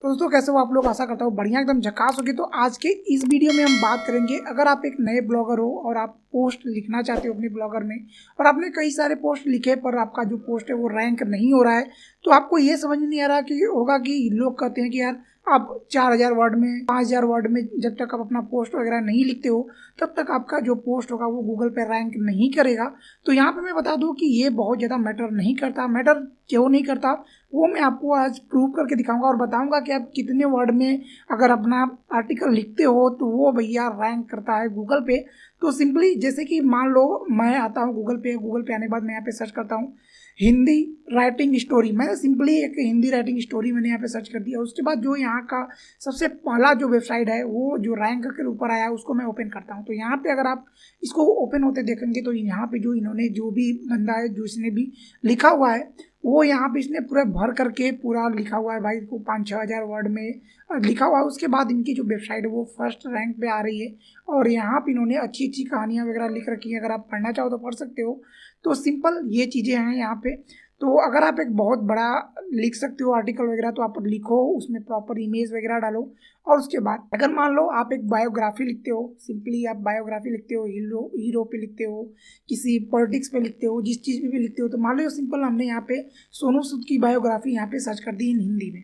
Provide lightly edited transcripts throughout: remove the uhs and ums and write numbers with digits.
तो दोस्तों कैसे हो आप लोग, आशा करता हूँ बढ़िया एकदम झकास होगी। तो आज के इस वीडियो में हम बात करेंगे, अगर आप एक नए ब्लॉगर हो और आप पोस्ट लिखना चाहते हो अपने ब्लॉगर में और आपने कई सारे पोस्ट लिखे पर आपका जो पोस्ट है वो रैंक नहीं हो रहा है, तो आपको ये समझ नहीं आ रहा कि होगा कि लोग कहते हैं कि यार आप 4000 वर्ड में 5000 वर्ड में जब तक आप अपना पोस्ट वगैरह नहीं लिखते हो तब तक आपका जो पोस्ट होगा वो गूगल पे रैंक नहीं करेगा। तो यहाँ पे मैं बता दूं कि ये बहुत ज़्यादा मैटर नहीं करता। मैटर क्यों नहीं करता वो मैं आपको आज प्रूव करके दिखाऊंगा और बताऊंगा कि आप कितने वर्ड में अगर अपना आर्टिकल लिखते हो तो वो भैया रैंक करता है गूगल पे। तो सिंपली जैसे कि मान लो मैं आता हूँ गूगल पे आने के बाद मैं यहाँ पे सर्च करता हूँ हिंदी राइटिंग स्टोरी। मैंने सिंपली एक हिंदी राइटिंग स्टोरी मैंने यहाँ पे सर्च कर दिया। उसके बाद जो यहाँ का सबसे पहला जो वेबसाइट है वो जो रैंक के ऊपर आया उसको मैं ओपन करता हूँ। तो यहाँ पे अगर आप इसको ओपन होते देखेंगे तो यहाँ पे जो इन्होंने जो भी बंदा है जो इसने भी लिखा हुआ है वो यहाँ पे इसने पूरा भर करके पूरा लिखा हुआ है भाई को 5-6 हज़ार वर्ड में लिखा हुआ है। उसके बाद इनकी जो वेबसाइट है वो फर्स्ट रैंक पे आ रही है और यहाँ पे इन्होंने अच्छी अच्छी कहानियाँ वगैरह लिख रखी है। अगर आप पढ़ना चाहो तो पढ़ सकते हो। तो सिंपल ये चीज़ें हैं यहाँ पे। तो अगर आप एक बहुत बड़ा लिख सकते हो आर्टिकल वगैरह तो आप लिखो, उसमें प्रॉपर इमेज वगैरह डालो। और उसके बाद अगर मान लो आप एक बायोग्राफी लिखते हो, सिंपली आप बायोग्राफी लिखते हो, हीरो पे लिखते हो, किसी पॉलिटिक्स पे लिखते हो, जिस चीज़ पे भी लिखते हो, तो मान लो सिंपल हमने यहाँ पे सोनू सूद की बायोग्राफी यहाँ पे सर्च कर दी इन हिंदी में।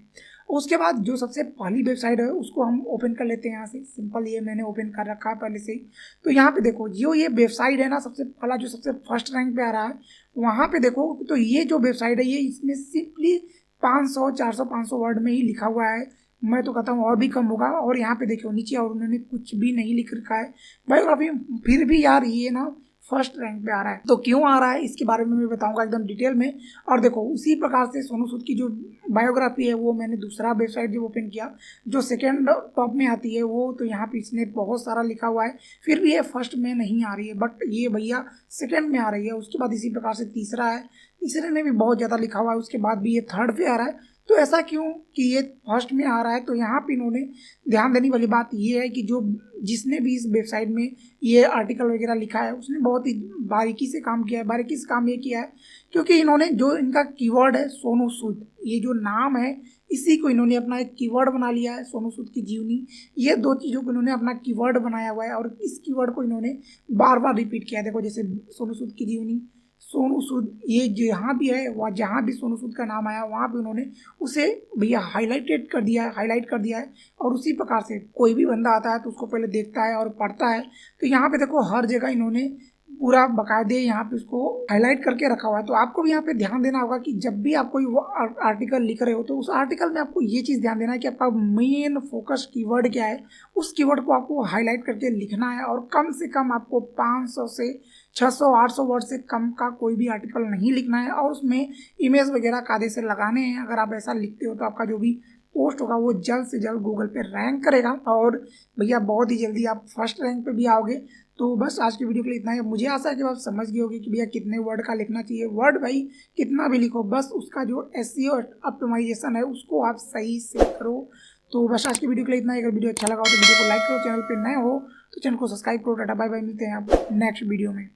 उसके बाद जो सबसे पहली वेबसाइट है उसको हम ओपन कर लेते हैं यहाँ से। सिंपल ये मैंने ओपन कर रखा है पहले से ही। तो यहाँ पे देखो जो ये वेबसाइट है ना, सबसे पहला जो सबसे फर्स्ट रैंक पे आ रहा है वहाँ पे देखो। तो ये जो वेबसाइट है ये इसमें सिंपली 500 400 500 वर्ड में ही लिखा हुआ है। मैं तो कहता हूँ और भी कम होगा। और यहाँ पे देखो नीचे और उन्होंने कुछ भी नहीं लिख रखा है बायोग्राफी। फिर भी यार ये ना फर्स्ट रैंक पे आ रहा है। तो क्यों आ रहा है इसके बारे में मैं बताऊंगा एकदम डिटेल में। और देखो उसी प्रकार से सोनू सूद की जो बायोग्राफी है वो मैंने दूसरा वेबसाइट जो ओपन किया जो सेकेंड टॉप में आती है वो, तो यहाँ पे इसने बहुत सारा लिखा हुआ है फिर भी ये फर्स्ट में नहीं आ रही है, बट ये भैया सेकेंड में आ रही है। उसके बाद इसी प्रकार से तीसरा है, तीसरे ने भी बहुत ज़्यादा लिखा हुआ है, उसके बाद भी ये थर्ड पे आ रहा है। तो ऐसा क्यों कि ये फर्स्ट में आ रहा है? तो यहाँ पे इन्होंने ध्यान देने वाली बात ये है कि जो जिसने भी इस वेबसाइट में ये आर्टिकल वगैरह लिखा है उसने बहुत ही बारीकी से काम किया है। बारीकी से काम ये किया है क्योंकि इन्होंने जो इनका कीवर्ड है सोनू सूद, ये जो नाम है इसी को इन्होंने अपना एक कीवर्ड बना लिया है। सोनू सूद की जीवनी, ये दो चीज़ों को इन्होंने अपना कीवर्ड बनाया हुआ है और इस कीवर्ड को इन्होंने बार बार रिपीट किया है। देखो जैसे सोनू सूद की जीवनी, सोनू सूद, ये जहाँ भी है वहाँ जहाँ भी सोनू सूद का नाम आया वहाँ पे उन्होंने उसे भैया हाईलाइट कर दिया है। और उसी प्रकार से कोई भी बंदा आता है तो उसको पहले देखता है और पढ़ता है। तो यहाँ पे देखो हर जगह इन्होंने पूरा बाकायदे यहाँ पे उसको हाईलाइट करके रखा हुआ है। तो आपको भी यहाँ पे ध्यान देना होगा कि जब भी आप कोई आर्टिकल लिख रहे हो तो उस आर्टिकल में आपको ये चीज़ ध्यान देना है कि आपका मेन फोकस कीवर्ड क्या है। उस कीवर्ड को आपको हाईलाइट करके लिखना है और कम से कम आपको 500 से 600 800 वर्ड से कम का कोई भी आर्टिकल नहीं लिखना है और उसमें इमेज वगैरह कायदे से लगाने हैं। अगर आप ऐसा लिखते हो तो आपका जो भी पोस्ट होगा वो जल्द से जल्द गूगल पे रैंक करेगा और भैया बहुत ही जल्दी आप फर्स्ट रैंक पे भी आओगे। तो बस आज की वीडियो के लिए इतना ही। मुझे आशा है कि आप समझ गए होगे कि भैया कितने वर्ड का लिखना चाहिए। वर्ड भाई कितना भी लिखो, बस उसका जो एसईओ ऑप्टिमाइजेशन है उसको आप सही से करो। तो बस आज की वीडियो के लिए इतना ही। अगर वीडियो अच्छा लगा हो तो वीडियो को लाइक करो, चैनल पे नए हो तो चैनल को सब्सक्राइब करो। टाटा बाय बाय, मिलते हैं आप नेक्स्ट वीडियो में।